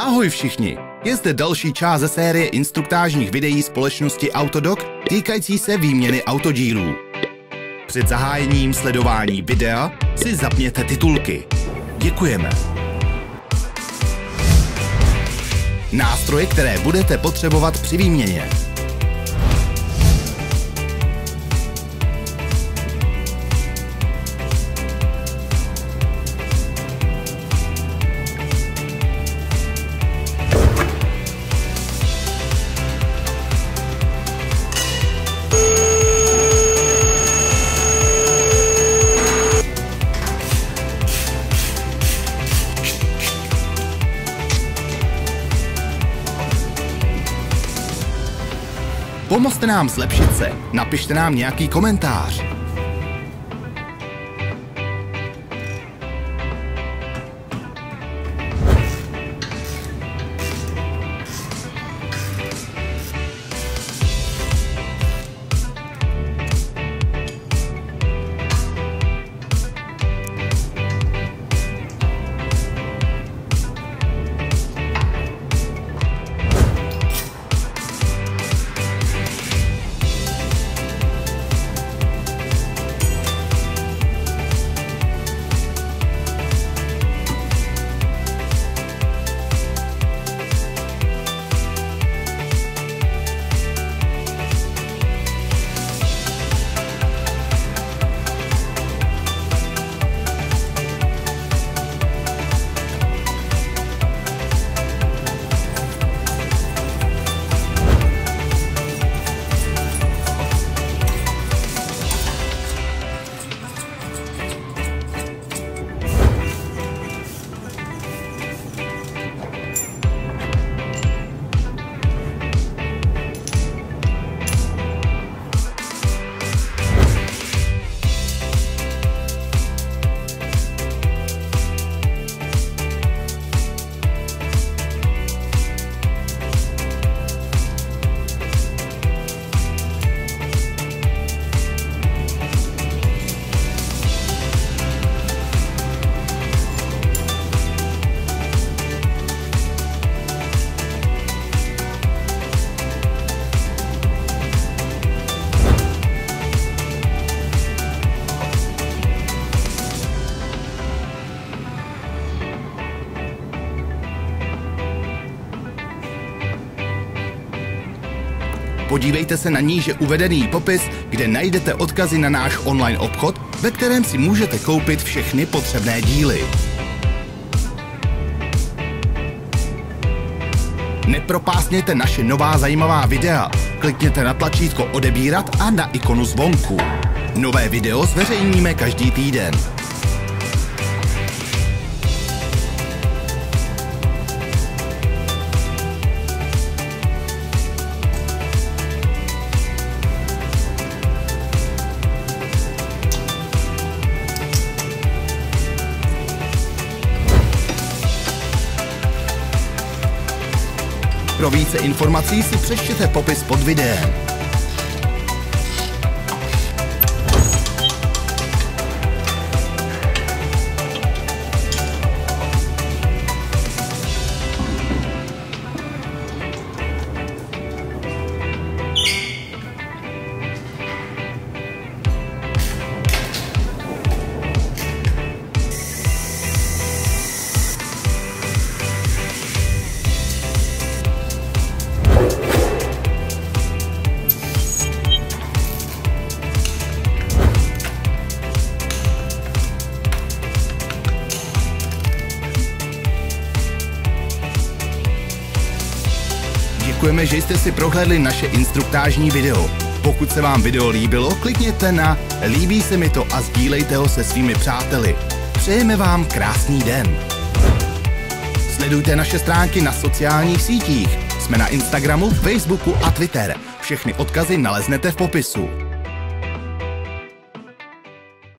Ahoj všichni! Je zde další část ze série instruktážních videí společnosti Autodoc týkající se výměny autodílů. Před zahájením sledování videa si zapněte titulky. Děkujeme. Nástroje, které budete potřebovat při výměně. Pomozte nám zlepšit se, napište nám nějaký komentář. Podívejte se na níže uvedený popis, kde najdete odkazy na náš online obchod, ve kterém si můžete koupit všechny potřebné díly. Nepropásněte naše nová zajímavá videa. Klikněte na tlačítko odebírat a na ikonu zvonku. Nové video zveřejníme každý týden. Pro více informací si přečtěte popis pod videem. Děkujeme, že jste si prohlédli naše instruktážní video. Pokud se vám video líbilo, klikněte na líbí se mi to a sdílejte ho se svými přáteli. Přejeme vám krásný den. Sledujte naše stránky na sociálních sítích. Jsme na Instagramu, Facebooku a Twitter. Všechny odkazy naleznete v popisu.